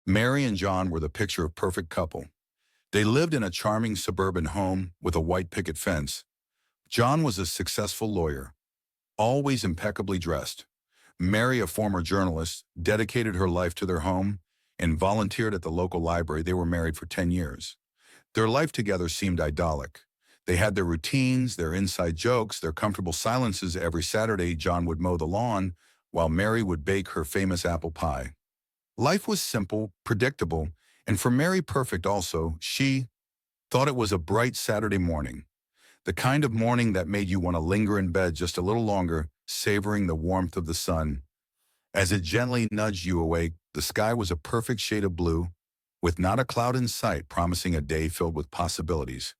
Mary and John were the picture of perfect couple. They lived in a charming suburban home with a white picket fence. John was a successful lawyer, always impeccably dressed. Mary, a former journalist, dedicated her life to their home and volunteered at the local library. They were married for 10 years. Their life together seemed idyllic. They had their routines, their inside jokes, their comfortable silences. Every Saturday, John would mow the lawn, while Mary would bake her famous apple pie. Life was simple, predictable, and for Mary perfect also. She thought it was a bright Saturday morning, the kind of morning that made you want to linger in bed just a little longer, savoring the warmth of the sun. As it gently nudged you awake, the sky was a perfect shade of blue, with not a cloud in sight, promising a day filled with possibilities.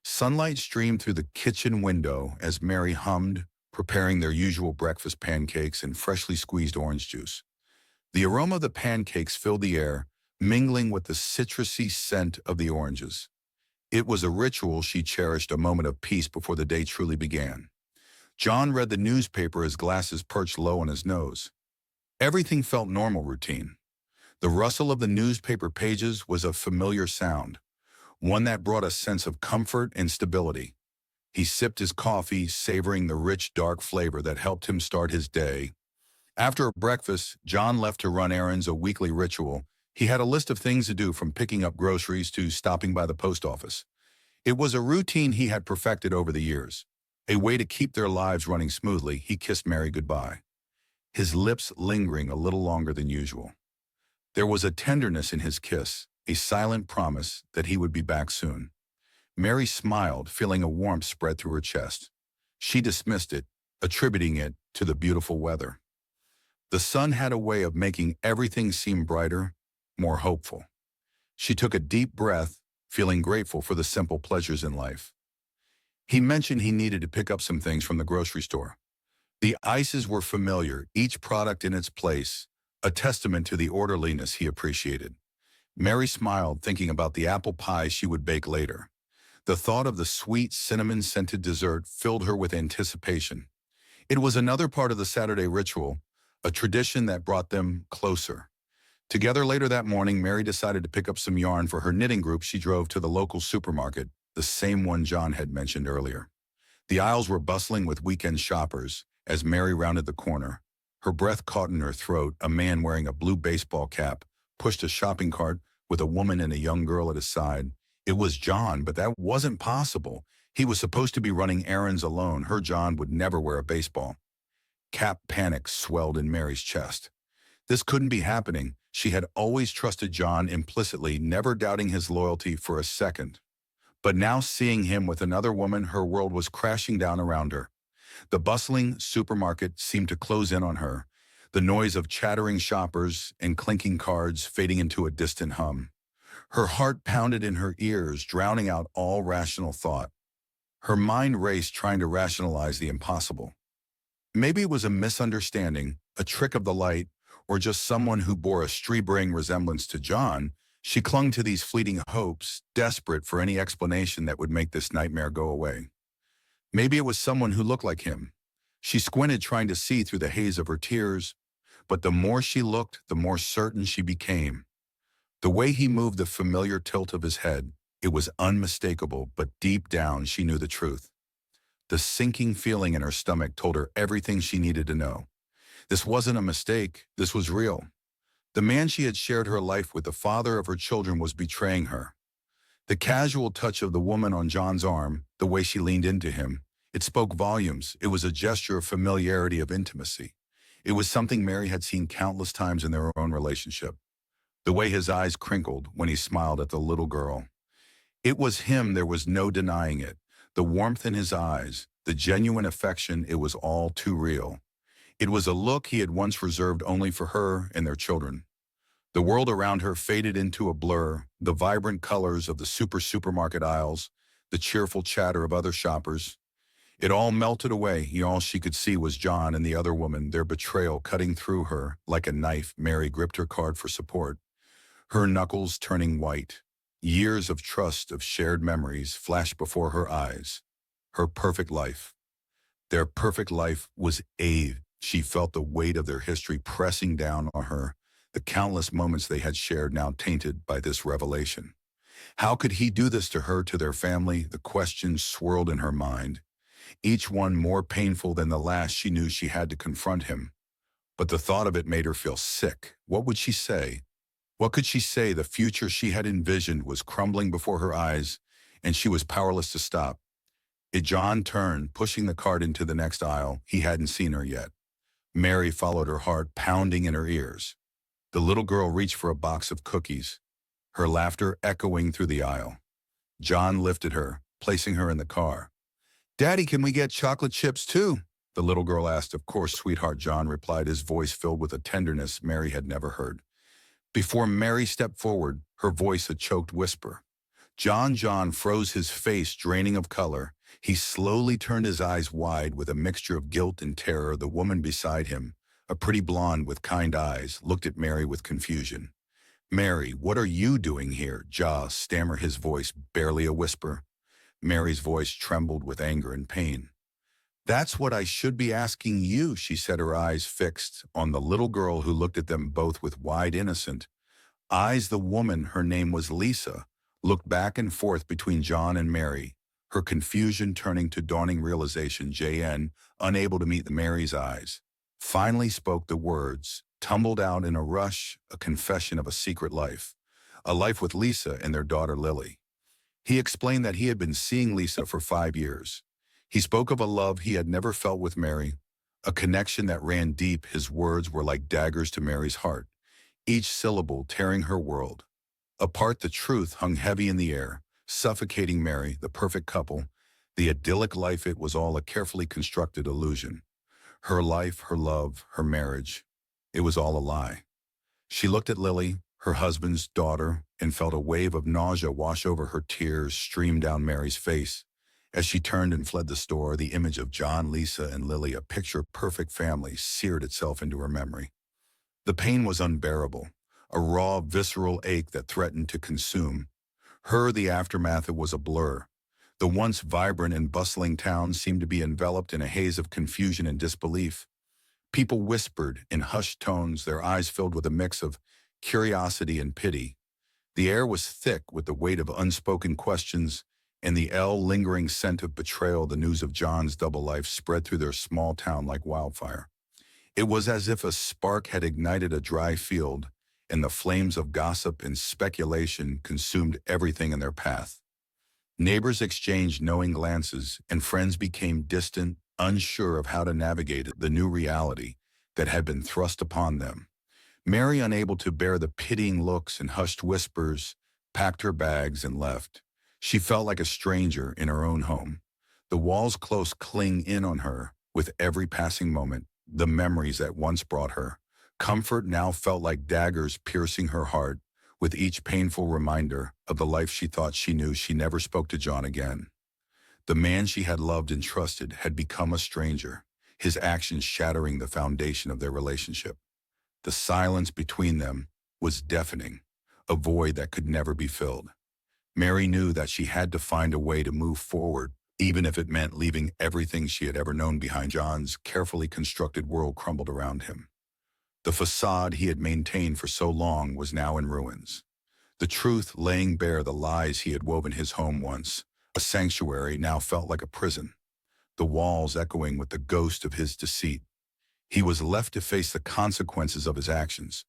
Sunlight streamed through the kitchen window as Mary hummed, preparing their usual breakfast pancakes and freshly squeezed orange juice. The aroma of the pancakes filled the air, mingling with the citrusy scent of the oranges. It was a ritual she cherished, a moment of peace before the day truly began. John read the newspaper, his glasses perched low on his nose. Everything felt normal, routine. The rustle of the newspaper pages was a familiar sound, one that brought a sense of comfort and stability. He sipped his coffee, savoring the rich, dark flavor that helped him start his day. After breakfast, John left to run errands, a weekly ritual. He had a list of things to do, from picking up groceries to stopping by the post office. It was a routine he had perfected over the years, a way to keep their lives running smoothly. He kissed Mary goodbye, his lips lingering a little longer than usual. There was a tenderness in his kiss, a silent promise that he would be back soon. Mary smiled, feeling a warmth spread through her chest. She dismissed it, attributing it to the beautiful weather. The sun had a way of making everything seem brighter, more hopeful. She took a deep breath, feeling grateful for the simple pleasures in life. He mentioned he needed to pick up some things from the grocery store. The ices were familiar, each product in its place, a testament to the orderliness he appreciated. Mary smiled, thinking about the apple pie she would bake later. The thought of the sweet, cinnamon-scented dessert filled her with anticipation. It was another part of the Saturday ritual, a tradition that brought them closer. Together later that morning, Mary decided to pick up some yarn for her knitting group. She drove to the local supermarket, the same one John had mentioned earlier. The aisles were bustling with weekend shoppers. As Mary rounded the corner, her breath caught in her throat. A man wearing a blue baseball cap pushed a shopping cart with a woman and a young girl at his side. It was John, but that wasn't possible. He was supposed to be running errands alone. Her John would never wear a baseball cap. Panic swelled in Mary's chest. This couldn't be happening. She had always trusted John implicitly, never doubting his loyalty for a second. But now, seeing him with another woman, her world was crashing down around her. The bustling supermarket seemed to close in on her, the noise of chattering shoppers and clinking cards fading into a distant hum. Her heart pounded in her ears, drowning out all rational thought. Her mind raced, trying to rationalize the impossible. Maybe it was a misunderstanding, a trick of the light, or just someone who bore a stray-brain resemblance to John. She clung to these fleeting hopes, desperate for any explanation that would make this nightmare go away. Maybe it was someone who looked like him. She squinted, trying to see through the haze of her tears, but the more she looked, the more certain she became. The way he moved, the familiar tilt of his head, it was unmistakable, but deep down she knew the truth. The sinking feeling in her stomach told her everything she needed to know. This wasn't a mistake, this was real. The man she had shared her life with, the father of her children, was betraying her. The casual touch of the woman on John's arm, the way she leaned into him, it spoke volumes. It was a gesture of familiarity, of intimacy. It was something Mary had seen countless times in their own relationship. The way his eyes crinkled when he smiled at the little girl. It was him, there was no denying it. The warmth in his eyes, the genuine affection, it was all too real. It was a look he had once reserved only for her and their children. The world around her faded into a blur, the vibrant colors of the supermarket aisles, the cheerful chatter of other shoppers. It all melted away. All she could see was John and the other woman, their betrayal cutting through her like a knife. Mary gripped her card for support, her knuckles turning white. Years of trust, of shared memories flashed before her eyes. Her perfect life. Their perfect life was Eve. She felt the weight of their history pressing down on her, the countless moments they had shared now tainted by this revelation. How could he do this to her, to their family? The questions swirled in her mind, each one more painful than the last. She knew she had to confront him, but the thought of it made her feel sick. What would she say? What could she say? The future she had envisioned was crumbling before her eyes, and she was powerless to stop. John turned, pushing the cart into the next aisle. He hadn't seen her yet. Mary followed, her heart pounding in her ears. The little girl reached for a box of cookies, her laughter echoing through the aisle. John lifted her, placing her in the car. "Daddy, can we get chocolate chips too?" the little girl asked. "Of course, sweetheart," John replied, his voice filled with a tenderness Mary had never heard. Before Mary stepped forward, her voice a choked whisper. John froze, his face draining of color. He slowly turned, his eyes wide with a mixture of guilt and terror. The woman beside him, a pretty blonde with kind eyes, looked at Mary with confusion. "Mary, what are you doing here?" John stammered, his voice barely a whisper. Mary's voice trembled with anger and pain. "That's what I should be asking you," she said, her eyes fixed on the little girl who looked at them both with wide, innocent eyes. The woman, her name was Lisa, looked back and forth between John and Mary, her confusion turning to dawning realization. JN, unable to meet Mary's eyes, finally spoke. The words tumbled out in a rush, a confession of a secret life, a life with Lisa and their daughter Lily. He explained that he had been seeing Lisa for 5 years. He spoke of a love he had never felt with Mary, a connection that ran deep. His words were like daggers to Mary's heart, each syllable tearing her world apart. The truth hung heavy in the air, suffocating Mary. The perfect couple, the idyllic life, it was all a carefully constructed illusion. Her life, her love, her marriage, it was all a lie. She looked at Lily, her husband's daughter, and felt a wave of nausea wash over her. Tears streamed down Mary's face. As she turned and fled the store, the image of John, Lisa, and Lily, a picture of perfect family, seared itself into her memory. The pain was unbearable, a raw, visceral ache that threatened to consume her. The aftermath, it was a blur. The once vibrant and bustling town seemed to be enveloped in a haze of confusion and disbelief. People whispered in hushed tones, their eyes filled with a mix of curiosity and pity. The air was thick with the weight of unspoken questions and the lingering scent of betrayal. The news of John's double life spread through their small town like wildfire. It was as if a spark had ignited a dry field, and the flames of gossip and speculation consumed everything in their path. Neighbors exchanged knowing glances, and friends became distant, unsure of how to navigate the new reality that had been thrust upon them. Mary, unable to bear the pitying looks and hushed whispers, packed her bags and left. She felt like a stranger in her own home. The walls close cling in on her with every passing moment. The memories that once brought her comfort now felt like daggers piercing her heart with each painful reminder of the life she thought she knew. She never spoke to John again. The man she had loved and trusted had become a stranger, his actions shattering the foundation of their relationship. The silence between them was deafening, a void that could never be filled. Mary knew that she had to find a way to move forward, even if it meant leaving everything she had ever known behind. John's carefully constructed world crumbled around him. The facade he had maintained for so long was now in ruins. The truth laying bare the lies he had woven. His home, once a sanctuary, now felt like a prison, the walls echoing with the ghost of his deceit. He was left to face the consequences of his actions,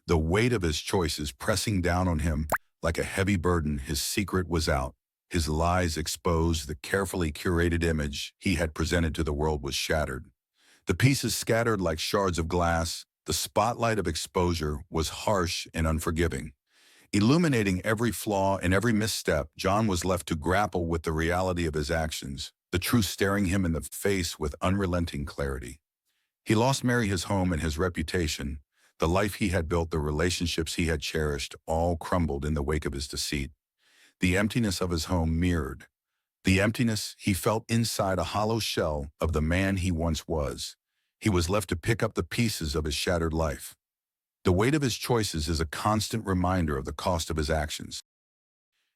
the weight of his choices pressing down on him like a heavy burden. His secret was out, his lies exposed. The carefully curated image he had presented to the world was shattered, the pieces scattered like shards of glass. The spotlight of exposure was harsh and unforgiving, illuminating every flaw and every misstep. John was left to grapple with the reality of his actions, the truth staring him in the face with unrelenting clarity. He lost Mary, his home, and his reputation. The life he had built, the relationships he had cherished, all crumbled in the wake of his deceit. The emptiness of his home mirrored the emptiness he felt inside a hollow shell of the man he once was. He was left to pick up the pieces of his shattered life. The weight of his choices is a constant reminder of the cost of his actions.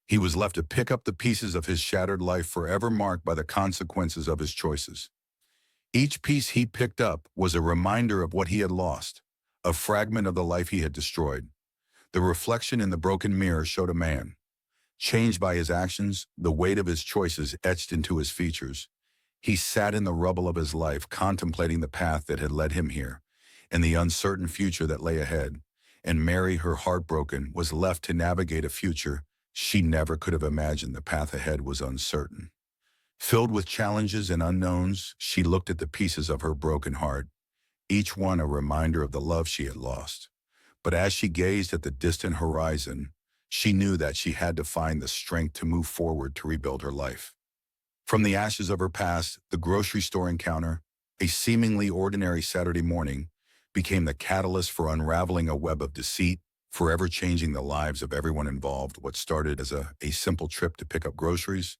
He was left to pick up the pieces of his shattered life, forever marked by the consequences of his choices. Each piece he picked up was a reminder of what he had lost, a fragment of the life he had destroyed. The reflection in the broken mirror showed a man, changed by his actions, the weight of his choices etched into his features. He sat in the rubble of his life, contemplating the path that had led him here, and the uncertain future that lay ahead. And Mary, her heart broken, was left to navigate a future she never could have imagined. The path ahead was uncertain. Filled with challenges and unknowns, she looked at the pieces of her broken heart, each one a reminder of the love she had lost. But as she gazed at the distant horizon, she knew that she had to find the strength to move forward to rebuild her life. From the ashes of her past, the grocery store encounter, a seemingly ordinary Saturday morning, became the catalyst for unraveling a web of deceit, forever changing the lives of everyone involved. What started as a simple trip to pick up groceries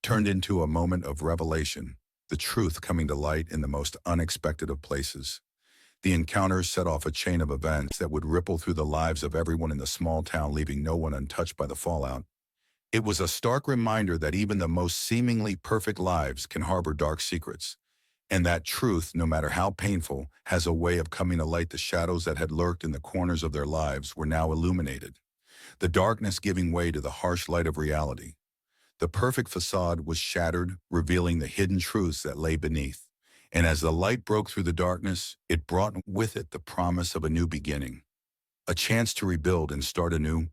turned into a moment of revelation, the truth coming to light in the most unexpected of places. The encounter set off a chain of events that would ripple through the lives of everyone in the small town, leaving no one untouched by the fallout. It was a stark reminder that even the most seemingly perfect lives can harbor dark secrets, and that truth, no matter how painful, has a way of coming to light. The shadows that had lurked in the corners of their lives were now illuminated, the darkness giving way to the harsh light of reality. The perfect facade was shattered, revealing the hidden truths that lay beneath. And as the light broke through the darkness, it brought with it the promise of a new beginning, a chance to rebuild and start anew.